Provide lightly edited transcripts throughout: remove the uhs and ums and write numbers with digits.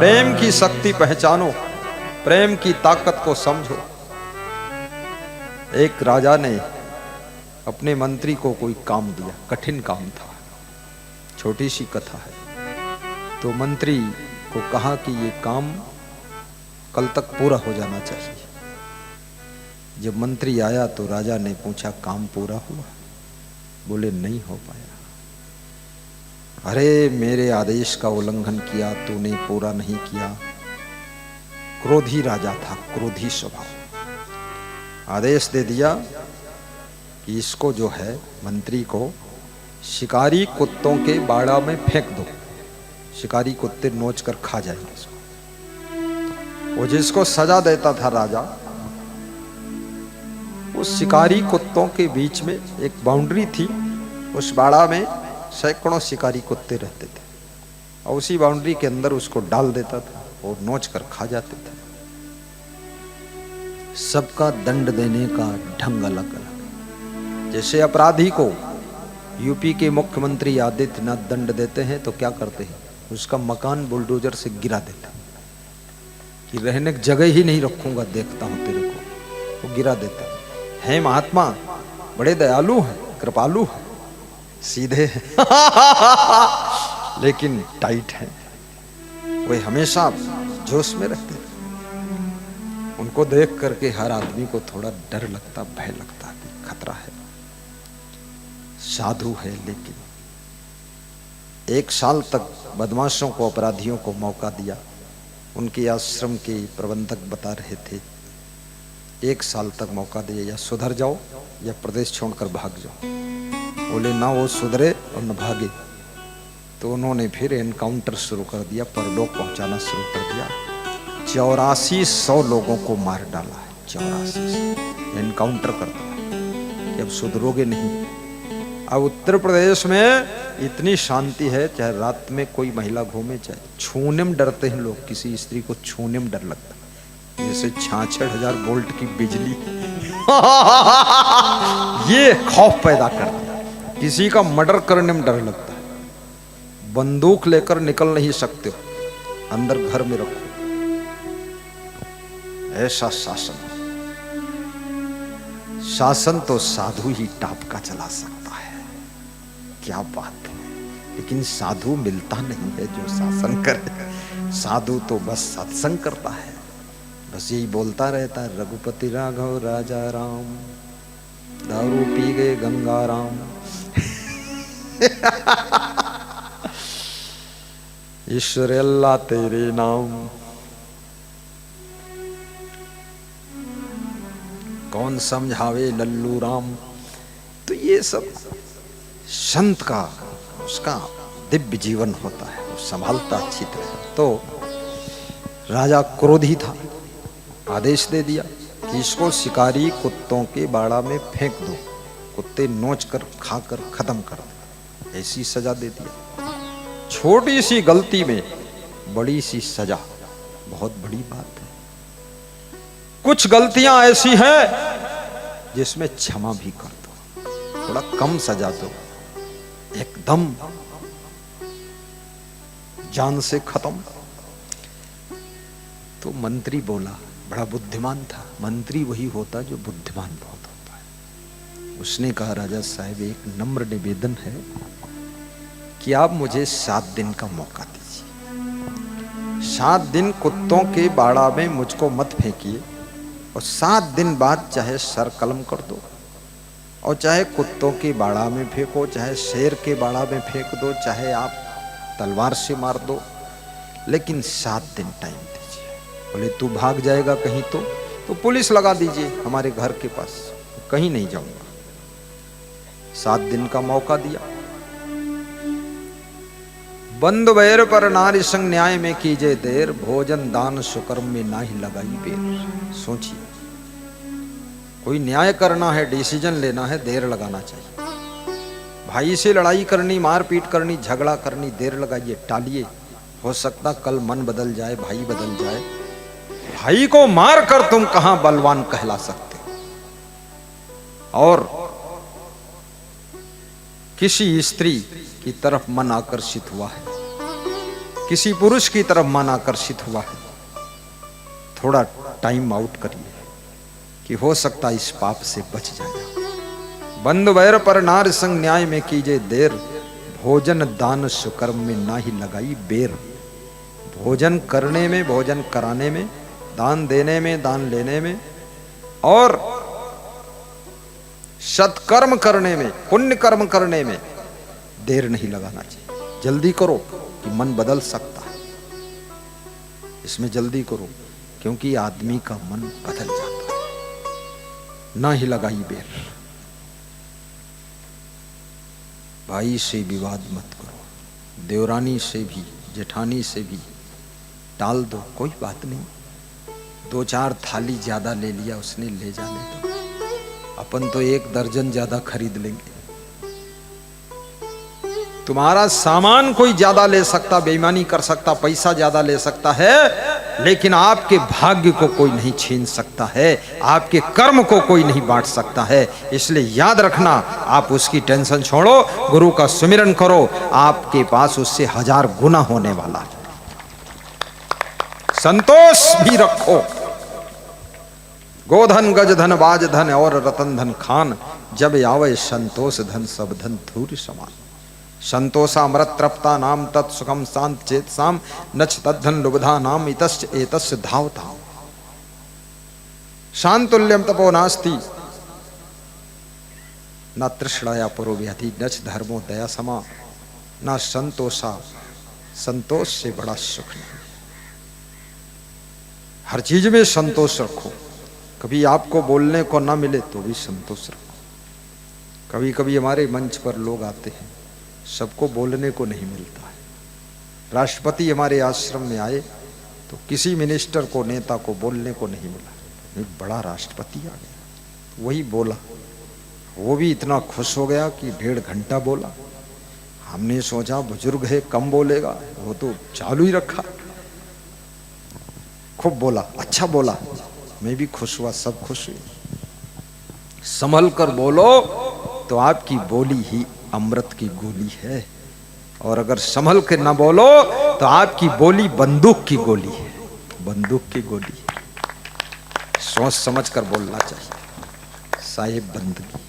प्रेम की शक्ति पहचानो, प्रेम की ताकत को समझो। एक राजा ने अपने मंत्री को कोई काम दिया, कठिन काम था, छोटी सी कथा है। तो मंत्री को कहा कि ये काम कल तक पूरा हो जाना चाहिए। जब मंत्री आया तो राजा ने पूछा, काम पूरा हुआ? बोले नहीं हो पाया। अरे मेरे आदेश का उल्लंघन किया, तूने पूरा नहीं किया। क्रोधी राजा था, क्रोधी स्वभाव। आदेश दे दिया कि इसको जो है मंत्री को शिकारी कुत्तों के बाड़ा में फेंक दो, शिकारी कुत्ते नोच कर खा जाएंगे इसको। वो जिसको सजा देता था राजा, उस शिकारी कुत्तों के बीच में एक बाउंड्री थी, उस बाड़ा में सैकड़ों शिकारी कुत्ते रहते थे और उसी बाउंड्री के अंदर उसको डाल देता था और नोच कर खा जाते थे। सबका दंड देने का ढंग अलग अलग। जैसे अपराधी को यूपी के मुख्यमंत्री आदित्यनाथ दंड देते हैं तो क्या करते हैं, उसका मकान बुलडोजर से गिरा देते हैं कि रहने की जगह ही नहीं रखूंगा, देखता हूं तेरे को, वो गिरा देता है। महात्मा बड़े दयालु हैं, कृपालु हैं, सीधे हैं लेकिन टाइट हैं। वे हमेशा जोश में रहते हैं। उनको देख करके हर आदमी को थोड़ा डर लगता, भय लगता है, खतरा है। साधु है, लेकिन 1 साल तक बदमाशों को, अपराधियों को मौका दिया। उनके आश्रम के प्रबंधक बता रहे थे 1 साल तक मौका दिए, या सुधर जाओ या प्रदेश छोड़कर भाग जाओ। बोले ना वो सुधरे और न भागे। तो उन्होंने फिर एनकाउंटर शुरू कर दिया, परलोक पहुंचाना शुरू कर दिया। 8400 लोगों को मार डाला है, 8400 एनकाउंटर कर दिया कि अब सुधरोगे नहीं। अब उत्तर प्रदेश में इतनी शांति है, चाहे रात में कोई महिला घूमे, चाहे छूने में डरते हैं लोग, किसी स्त्री को छूने में डर लगता है, जैसे 66,000 वोल्ट की बिजली ये खौफ पैदा कर दिया। किसी का मर्डर करने में डर लगता है, बंदूक लेकर निकल नहीं सकते हो, अंदर घर में रखो। ऐसा शासन, शासन तो साधु ही टाप का चला सकता है। क्या बात है। लेकिन साधु मिलता नहीं है जो शासन करे। साधु तो बस सत्संग करता है, बस यही बोलता रहता है, रघुपति राघव राजा राम, दारू पी गए गंगा राम। ईश्वर अल्लाह तेरे नाम। कौन समझावे लल्लू राम। तो ये सब संत का, उसका दिव्य जीवन होता है, वो संभालता अच्छी तरह। तो राजा क्रोधी था, आदेश दे दिया कि इसको शिकारी कुत्तों के बाड़ा में फेंक दो, कुत्ते नोच कर खाकर खत्म कर दो। ऐसी सजा दे दिया। छोटी सी गलती में बड़ी सी सजा, बहुत बड़ी बात है। कुछ गलतियां ऐसी हैं जिसमें क्षमा भी कर दो, थोड़ा कम सजा दो, एकदम जान से खत्म। तो मंत्री बोला, बड़ा बुद्धिमान था। मंत्री वही होता जो बुद्धिमान बहुत होता है। उसने कहा, राजा साहब एक नम्र निवेदन है कि आप मुझे 7 दिन का मौका दीजिए। 7 दिन कुत्तों के बाड़ा में मुझको मत फेंकिए, और 7 दिन बाद चाहे सर कलम कर दो, और चाहे कुत्तों के बाड़ा में फेंको, चाहे शेर के बाड़ा में फेंक दो, चाहे आप तलवार से मार दो, लेकिन 7 दिन टाइम दीजिए। बोले तू भाग जाएगा कहीं तो पुलिस लगा दीजिए हमारे घर के पास, कहीं नहीं जाऊंगा। 7 दिन का मौका दिया। बंद बैर पर नारी संग न्याय में कीजिए देर, भोजन दान सुकर्म में ना ही लगाई बेर। सोचिए, कोई न्याय करना है, डिसीजन लेना है, देर लगाना चाहिए। भाई से लड़ाई करनी, मारपीट करनी, झगड़ा करनी, देर लगाइए, टालिए। हो सकता कल मन बदल जाए, भाई बदल जाए। भाई को मार कर तुम कहां बलवान कहला सकते हो। और किसी स्त्री की तरफ मन आकर्षित हुआ है, किसी पुरुष की तरफ मन आकर्षित हुआ है, थोड़ा टाइम आउट करिए कि हो सकता इस पाप से बच जाएगा। बंद वैर पर नार संग न्याय में कीजिए देर, भोजन दान सुकर्म में ना ही लगाई बेर। भोजन करने में, भोजन कराने में, दान देने में, दान लेने में, और सत्कर्म करने में, पुण्य कर्म करने में देर नहीं लगाना चाहिए। जल्दी करो कि मन बदल सकता है, इसमें जल्दी करो क्योंकि आदमी का मन बदल जाता है। ना ही लगाई बेर। भाई से विवाद मत करो, देवरानी से भी, जेठानी से भी टाल दो, कोई बात नहीं। 2-4 थाली ज्यादा ले लिया उसने, ले जाने दो, अपन तो 1 दर्जन ज्यादा खरीद लेंगे। तुम्हारा सामान कोई ज्यादा ले सकता, बेईमानी कर सकता, पैसा ज्यादा ले सकता है, लेकिन आपके भाग्य को कोई नहीं छीन सकता है, आपके कर्म को कोई नहीं बांट सकता है। इसलिए याद रखना, आप उसकी टेंशन छोड़ो, गुरु का सुमिरन करो, आपके पास उससे 1000 गुना होने वाला है। संतोष भी रखो। गोधन गज धन बाज धन और रतन धन खान, जब आवे संतोष धन सब धन धूर्य समान। संतोषा अमृत तृप्ता नाम तत्सुखम शांत चेत साम, नच तद्धन लुब्धा नाम इतस्य एतस्य धावता। शांतुल्यम तपो नास्ति न तृष्णाया परो व्याधि, नच धर्मो दया समा, न संतोषा, संतोष से बड़ा सुख नहीं। हर चीज में संतोष रखो। कभी आपको बोलने को ना मिले तो भी संतोष रखो। कभी कभी हमारे मंच पर लोग आते हैं, सबको बोलने को नहीं मिलता है। राष्ट्रपति हमारे आश्रम में आए तो किसी मिनिस्टर को, नेता को बोलने को नहीं मिला। एक बड़ा राष्ट्रपति आ गया, वही बोला, वो भी इतना खुश हो गया कि 1.5 घंटा बोला। हमने सोचा बुजुर्ग है, कम बोलेगा, वो तो चालू ही रखा, खूब बोला, अच्छा बोला। मैं भी खुश हुआ, सब खुश हुए। संभल कर बोलो तो आपकी बोली ही अमृत की गोली है, और अगर संभल के ना बोलो तो आपकी बोली बंदूक की गोली है, बंदूक की गोली। सोच समझ कर बोलना चाहिए। साहिब बंदगी।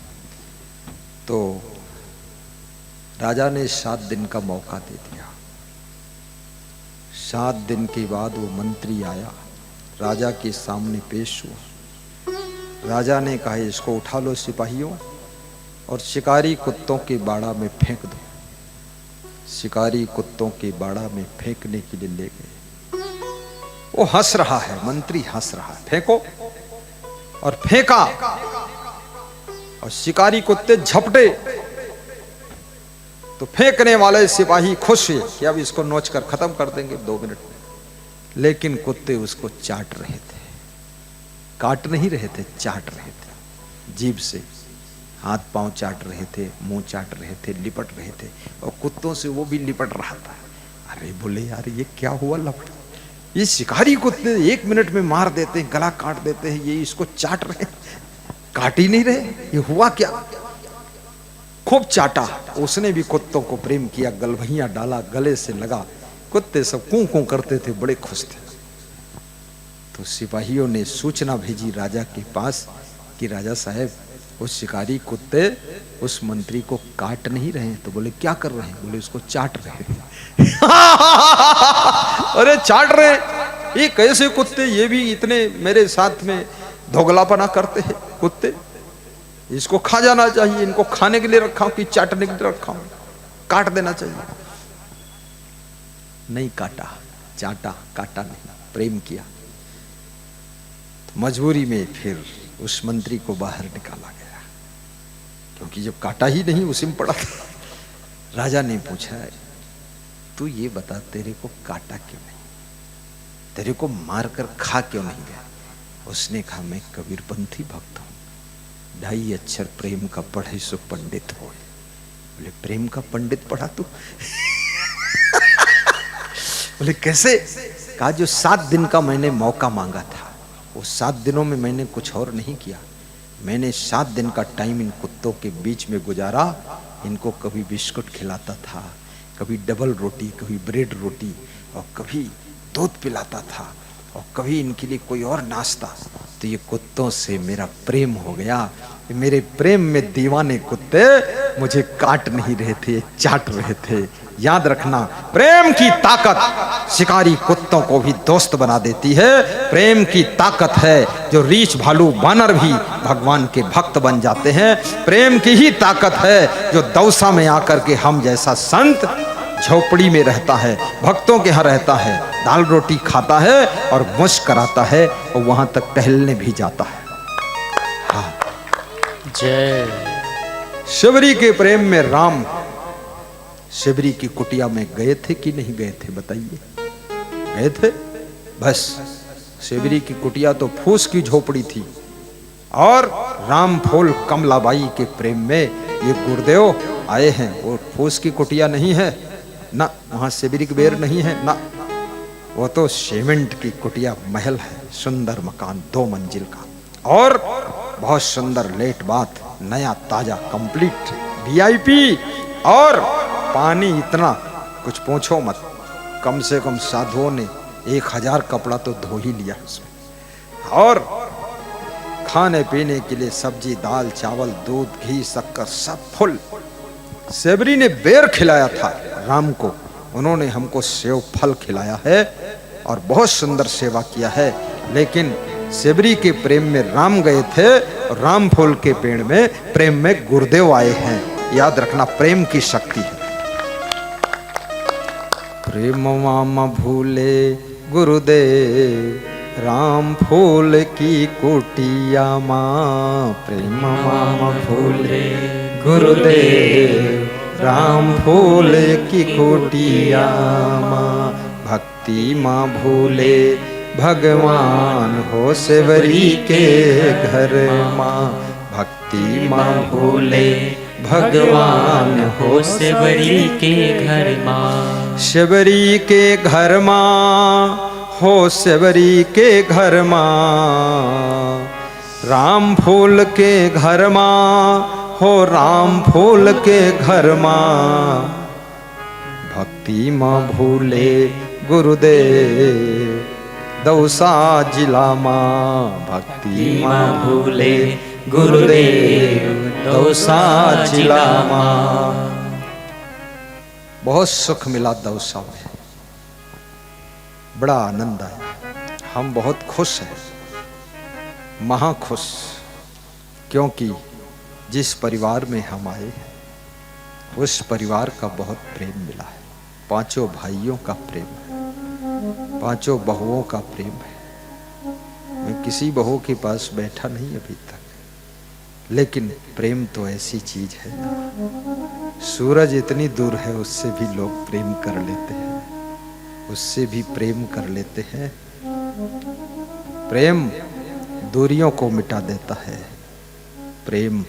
तो राजा ने 7 दिन का मौका दे दिया। 7 दिन के बाद वो मंत्री आया, राजा के सामने पेश हुआ। राजा ने कहा, इसको उठा लो सिपाहियों और शिकारी कुत्तों के बाड़ा में फेंक दो। शिकारी कुत्तों के बाड़ा में फेंकने के लिए ले गए। वो हंस रहा है, मंत्री हंस रहा है, फेंको। और फेंका और शिकारी कुत्ते झपटे तो फेंकने वाले सिपाही खुश हुए कि अब इसको नोच कर खत्म कर देंगे 2 मिनट में। लेकिन कुत्ते उसको चाट रहे थे, काट नहीं रहे थे, चाट रहे थे। जीभ से हाथ पांव चाट रहे थे, मुंह चाट रहे थे, लिपट रहे थे, और कुत्तों से वो भी लिपट रहा था। अरे बोले यार ये क्या हुआ लपट, ये शिकारी कुत्ते 1 मिनट में मार देते हैं, गला काट देते हैं, ये इसको चाट रहे, काट ही नहीं रहे, ये हुआ क्या। खूब चाटा, उसने भी कुत्तों को प्रेम किया, गलभैया डाला, गले से लगा। कुत्ते सब कूं कूं करते थे, बड़े खुश थे। तो सिपाहियों ने सूचना भेजी राजा के पास कि राजा साहब वो शिकारी कुत्ते उस मंत्री को काट नहीं रहे। तो बोले क्या कर रहे हैं? बोले उसको चाट रहे हैं। अरे चाट रहे, ये कैसे कुत्ते, ये भी इतने मेरे साथ में धोगलापना करते हैं कुत्ते, इसको खा जाना चाहिए, इनको खाने के लिए रखा हूं कि चाटने के लिए रखा हूं, काट देना चाहिए। नहीं काटा, चाटा, काटा नहीं, प्रेम किया। तो मजबूरी में फिर उस मंत्री को बाहर निकाला गया, क्योंकि जब काटा ही नहीं उसी में पड़ा था। राजा ने पूछा, तू ये बता तेरे को काटा क्यों नहीं, तेरे को मारकर खा क्यों नहीं गया? उसने कहा मैं कबीरपंथी भक्त हूं, 2.5 अक्षर प्रेम का पढ़े सो पंडित हो। बोले प्रेम का पंडित पढ़ा तू? बोले कैसे? कहा जो 7 दिन का मैंने मौका मांगा था, वो 7 दिनों में मैंने कुछ और नहीं किया। मैंने 7 दिन का टाइम इन कुत्तों के बीच में गुजारा। इनको कभी बिस्कुट खिलाता था, कभी डबल रोटी, कभी ब्रेड रोटी, और कभी दूध पिलाता था और कभी इनके लिए कोई और नाश्ता। तो ये कुत्तों से मेरा प्रेम हो गया। मेरे प्रेम में दीवाने कुत्ते मुझे काट नहीं रहे थे, चाट रहे थे। याद रखना, प्रेम की ताकत शिकारी कुत्तों को भी दोस्त बना देती है। प्रेम की ताकत है जो रीछ भालू बानर भी भगवान के भक्त बन जाते हैं। प्रेम की ही ताकत है जो दौसा में आकर के हम जैसा संत झोपड़ी में रहता है, भक्तों के यहाँ रहता है, दाल रोटी खाता है और मुश्क कराता है और वहां तक टहलने भी जाता है। हाँ, जय। शबरी के प्रेम में राम शबरी की कुटिया में गए थे कि नहीं गए थे बताइए? गए थे। बस शबरी की कुटिया तो फूस की झोपड़ी थी और राम फूल कमलाबाई के प्रेम में ये गुरुदेव आए हैं। वो फूस की कुटिया नहीं है ना, वहां शबरी की बेर नहीं है ना, वो तो सीमेंट की कुटिया महल है। सुंदर मकान 2 मंजिल का और बहुत सुंदर लेट बाथ, नया ताजा कंप्लीट वीआईपी। और पानी इतना कुछ पूछो मत, कम से कम साधुओं ने 1000 कपड़ा तो धो ही लिया उसमें। और खाने पीने के लिए सब्जी दाल चावल दूध घी शक्कर सब फुल। शबरी ने बेर खिलाया था राम को, उन्होंने हमको सेव फल खिलाया है और बहुत सुंदर सेवा किया है। लेकिन शबरी के प्रेम में राम गए थे और राम फूल के पेड़ में प्रेम में गुरुदेव आए हैं। याद रखना, प्रेम की शक्ति है। प्रेम मामा भूले गुरुदेव राम फूल की कुटिया माँ। प्रेम मामा भूले गुरुदेव राम फूल की कुटिया माँ। भक्ति माँ भूले भगवान हो शबरी के घर माँ। भक्ति माँ भूले भगवान हो शबरी के घर माँ। शबरी के घर माँ हो शबरी के घर माँ। राम फूल के घर माँ हो राम फूल के घर माँ। भक्ति माँ भूले गुरुदेव दौसा जिला माँ। भक्ति माँ भूले गुरुदेव दौसा जिला माँ। बहुत सुख मिला दौसा में, बड़ा आनंद आया। हम बहुत खुश हैं, महा खुश, क्योंकि जिस परिवार में हम आए उस परिवार का बहुत प्रेम मिला है। 5 भाइयों का प्रेम है, 5 बहुओं का प्रेम है। मैं किसी बहू के पास बैठा नहीं अभी तक, लेकिन प्रेम तो ऐसी चीज है ना, सूरज इतनी दूर है उससे भी लोग प्रेम कर लेते हैं, उससे भी प्रेम कर लेते हैं। प्रेम दूरियों को मिटा देता है, प्रेम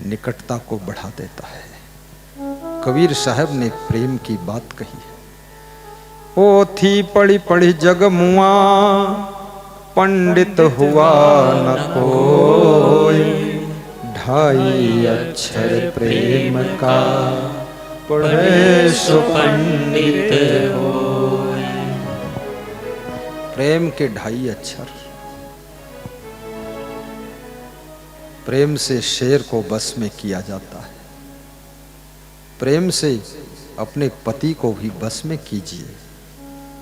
निकटता को बढ़ा देता है। कबीर साहब ने प्रेम की बात कही है, ओ थी पड़ी पड़ी जग मुआ पंडित हुआ न कोई। 2.5 अक्षर प्रेम का पढ़े सो पंडित होय। प्रेम के 2.5 अक्षर। प्रेम से शेर को बस में किया जाता है। प्रेम से अपने पति को भी बस में कीजिए,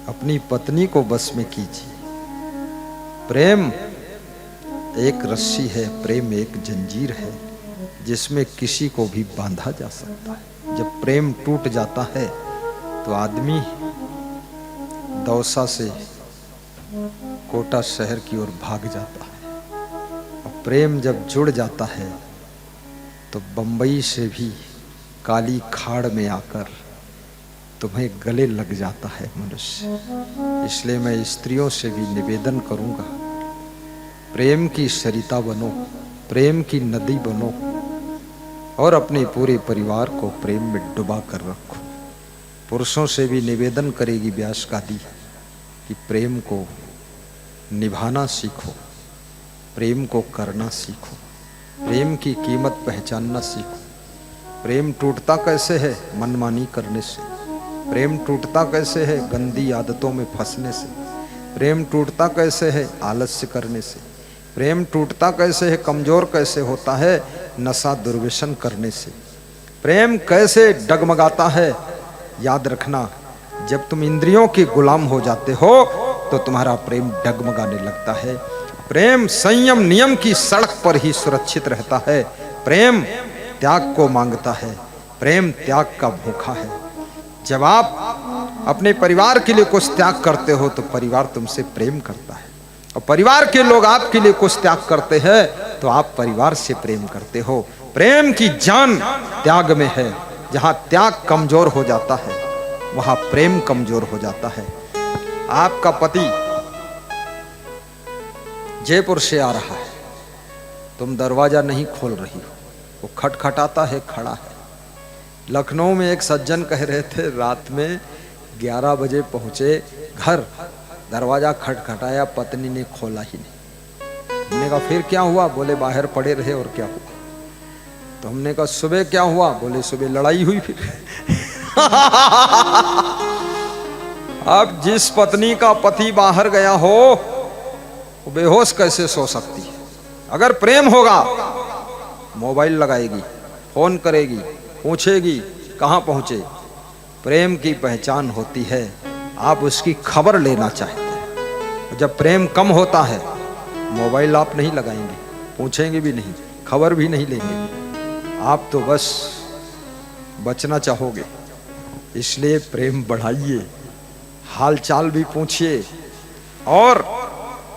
अपनी पत्नी को बस में कीजिए। प्रेम एक रस्सी है, प्रेम एक जंजीर है जिसमें किसी को भी बांधा जा सकता है। जब प्रेम टूट जाता है तो आदमी दौसा से कोटा शहर की ओर भाग जाता है, और प्रेम जब जुड़ जाता है तो बंबई से भी काली खाड़ में आकर तुम्हें गले लग जाता है मनुष्य। इसलिए मैं स्त्रियों से भी निवेदन करूंगा, प्रेम की सरिता बनो, प्रेम की नदी बनो और अपने पूरे परिवार को प्रेम में डुबा कर रखो। पुरुषों से भी निवेदन करेगी व्यास गादी कि प्रेम को निभाना सीखो, प्रेम को करना सीखो, प्रेम की कीमत पहचानना सीखो। प्रेम टूटता कैसे है? मनमानी करने से। प्रेम टूटता कैसे है? गंदी आदतों में फंसने से। प्रेम टूटता कैसे है? आलस्य करने से। प्रेम टूटता कैसे है? कमजोर कैसे होता है? नशा दुर्व्यसन करने से। प्रेम कैसे डगमगाता है? याद रखना, जब तुम इंद्रियों के गुलाम हो जाते हो तो तुम्हारा प्रेम डगमगाने लगता है। प्रेम संयम नियम की सड़क पर ही सुरक्षित रहता है। प्रेम त्याग को मांगता है। प्रेम त्याग का भूखा है। जब आप अपने परिवार के लिए कुछ त्याग करते हो तो परिवार तुमसे प्रेम करता है, और परिवार के लोग आपके लिए कुछ त्याग करते हैं तो आप परिवार से प्रेम करते हो। प्रेम की जान त्याग में है। जहां त्याग कमजोर हो जाता है वहां प्रेम कमजोर हो जाता है। आपका पति जयपुर से आ रहा है, तुम दरवाजा नहीं खोल रही हो, वो खटखटाता है, खड़ा है। लखनऊ में एक सज्जन कह रहे थे, रात में 11 बजे पहुंचे घर, दरवाजा खटखटाया, पत्नी ने खोला ही नहीं। हमने कहा फिर क्या हुआ? बोले बाहर पड़े रहे और क्या हुआ? तो हमने कहा सुबह क्या हुआ? बोले सुबह लड़ाई हुई। फिर अब जिस पत्नी का पति बाहर गया हो वो बेहोश कैसे सो सकती है? अगर प्रेम होगा मोबाइल लगाएगी, फोन करेगी, पूछेगी कहां पहुंचे। प्रेम की पहचान होती है आप उसकी खबर लेना चाहते हैं। जब प्रेम कम होता है मोबाइल आप नहीं लगाएंगे, पूछेंगे भी नहीं, खबर भी नहीं लेंगे, आप तो बस बचना चाहोगे। इसलिए प्रेम बढ़ाइए, हाल चाल भी पूछिए और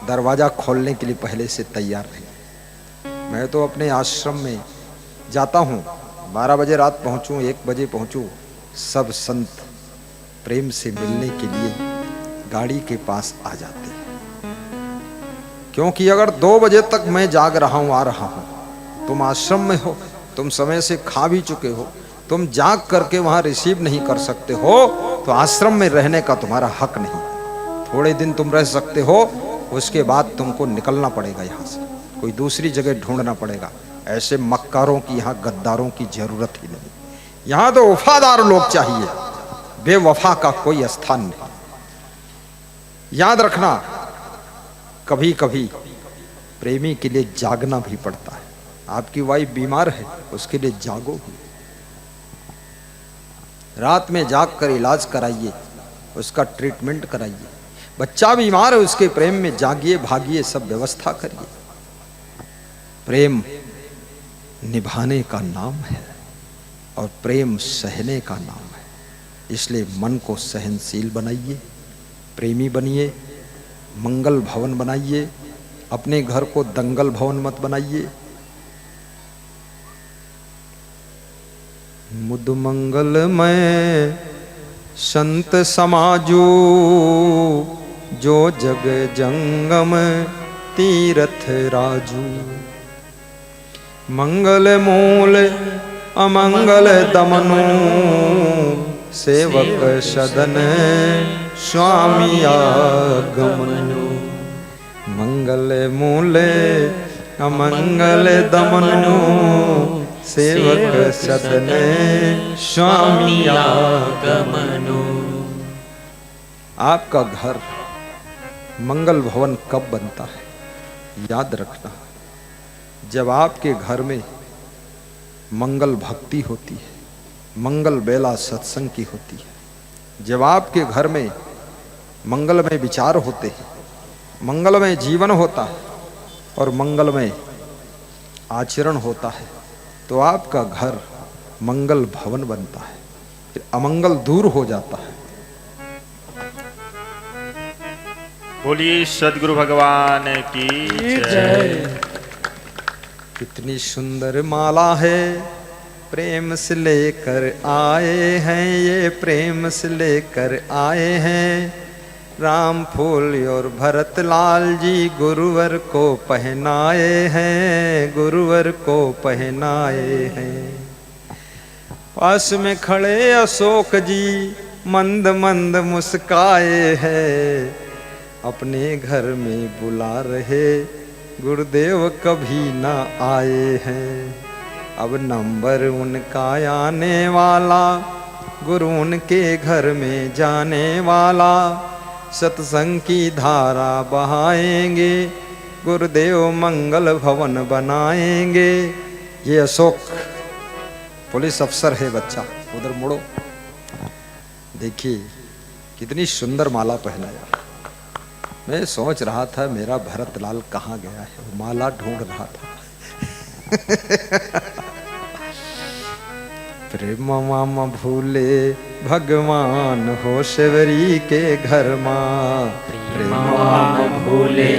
दरवाजा खोलने के लिए पहले से तैयार रहिए। मैं तो अपने आश्रम में जाता हूँ, 12 बजे रात पहुँचूँ, 1 बजे पहुँचूँ, सब संत प्रेम से मिलने के लिए गाड़ी के पास आ जाते हैं। क्योंकि अगर 2 बजे तक मैं जाग रहा हूँ, आ रहा हूँ, तुम आश्रम में हो, तुम समय से खा भी चुके हो, तुम जाग करके वहाँ रिसीव नहीं कर सकते हो तो आश्रम में रहने का तुम्हारा हक नहीं। थोड़े दिन तुम रह सकते हो, उसके बाद तुमको निकलना पड़ेगा यहाँ से, कोई दूसरी जगह ढूंढना पड़ेगा। ऐसे मक्कारों की, यहाँ गद्दारों की जरूरत ही नहीं। यहाँ तो वफादार लोग चाहिए, बेवफा का कोई स्थान नहीं। याद रखना, कभी कभी प्रेमी के लिए जागना भी पड़ता है। आपकी वाइफ बीमार है, उसके लिए जागो, रात में जाग कर इलाज कराइए, उसका ट्रीटमेंट कराइए। बच्चा बीमार है, उसके प्रेम में जागिए, भागिए, सब व्यवस्था करिए। प्रेम निभाने का नाम है और प्रेम सहने का नाम है। इसलिए मन को सहनशील बनाइए, प्रेमी बनिए, मंगल भवन बनाइए, अपने घर को दंगल भवन मत बनाइए। मुद मंगलमय संत समाजू, जो जग जंगम तीरथ राजू। मंगल मूल अमंगल दमनु, सेवक सदन स्वामी आगमनु। मंगल मूल अमंगल दमनु, सेवक सदन स्वामी आगमनु। आपका घर मंगल भवन कब बनता है? याद रखना, जब आपके घर में मंगल भक्ति होती है, मंगल बेला सत्संग की होती है, जब आपके घर में मंगलमय विचार होते हैं, मंगलमय जीवन होता है और मंगलमय आचरण होता है, तो आपका घर मंगल भवन बनता है, फिर अमंगल दूर हो जाता है। बोलिए सद्गुरु भगवान की जय। कितनी सुंदर माला है, प्रेम से लेकर आए हैं, ये प्रेम से लेकर आए हैं। राम फूल और भरत लाल जी गुरुवर को पहनाए हैं, गुरुवर को पहनाए हैं। पास में खड़े अशोक जी मंद मंद मुस्काए हैं, अपने घर में बुला रहे गुरुदेव कभी ना आए हैं। अब नंबर उनका आने वाला, गुरु उनके घर में जाने वाला, सत्संग की धारा बहाएंगे, गुरुदेव मंगल भवन बनाएंगे। ये अशोक पुलिस अफसर है बच्चा, उधर मुड़ो, देखिए कितनी सुंदर माला पहनाया। मैं सोच रहा था मेरा भरतलाल कहाँ गया है, वो माला ढूंढ रहा था। प्रेम माम भूले भगवान हो शिवरी के घर मां, प्रेम माम भूले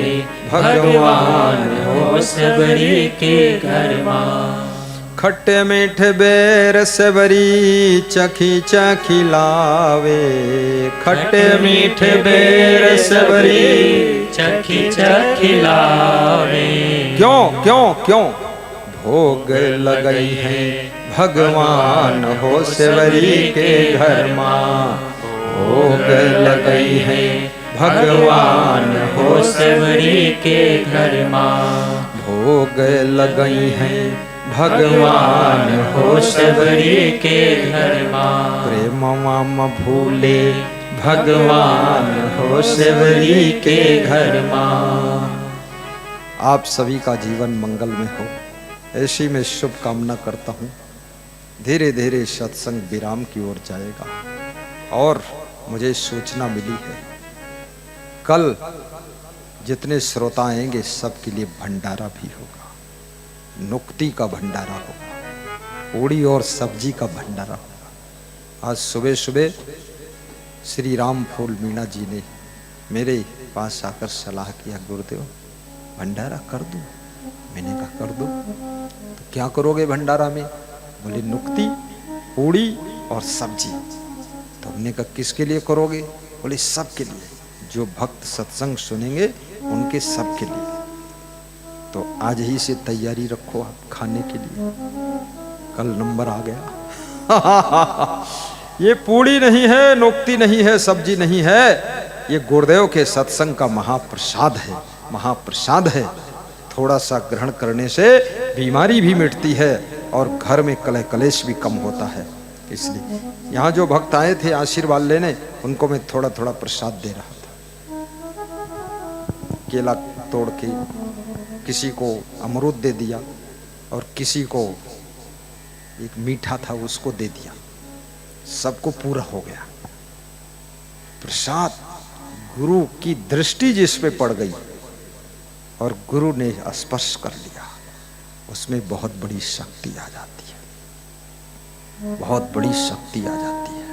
भगवान हो शिवरी के घर मां। खट्टे मीठे बेर सेवरी चखी चखी लावे, खट्टे मीठे बेर सेवरी चखी चखी लावे। क्यों क्यों क्यों भोग लगई है भगवान हो सेवरी के घर मां, भोग लगई है भगवान हो शिवरी के घर मां। भोग लगई है भगवान हो शिवरी के घर मां। प्रेम माम भूले भगवान हो शिवरी के घर मां। आप सभी का जीवन मंगल में हो, ऐसी मैं शुभ कामना करता हूँ। धीरे धीरे सत्संग विराम की ओर जाएगा और मुझे सूचना मिली है कल जितने श्रोता आएंगे सबके लिए भंडारा भी होगा, नुक्ति का भंडारा होगा, पूड़ी और सब्जी का भंडारा होगा। आज सुबह सुबह श्री राम फूल मीणा जी ने मेरे पास आकर सलाह किया, गुरुदेव भंडारा कर दूं? मैंने कहा कर दो। तो क्या करोगे भंडारा में? बोले नुक्ति, पूड़ी और सब्जी। तो हमने कहा किसके लिए करोगे? बोले सबके लिए, जो भक्त सत्संग सुनेंगे उनके सबके लिए। तो आज ही से तैयारी रखो आप खाने के लिए, कल नंबर आ गया। ये पूड़ी नहीं है, नुक्ति नहीं है, सब्जी नहीं है, ये गुरुदेव के सत्संग का महाप्रसाद है, महाप्रसाद है। थोड़ा सा ग्रहण करने से बीमारी भी मिटती है और घर में कलह कलेश भी कम होता है। इसलिए यहाँ जो भक्त आए थे आशीर्वाद लेने, उनको मैं थोड़ा थोड़ा प्रसाद दे रहा था। केला तोड़ के किसी को अमरूद दे दिया और किसी को एक मीठा था उसको दे दिया, सबको पूरा हो गया प्रसाद। गुरु की दृष्टि जिस पे पड़ गई और गुरु ने स्पर्श कर लिया, उसमें बहुत बड़ी शक्ति आ जाती है, बहुत बड़ी शक्ति आ जाती है।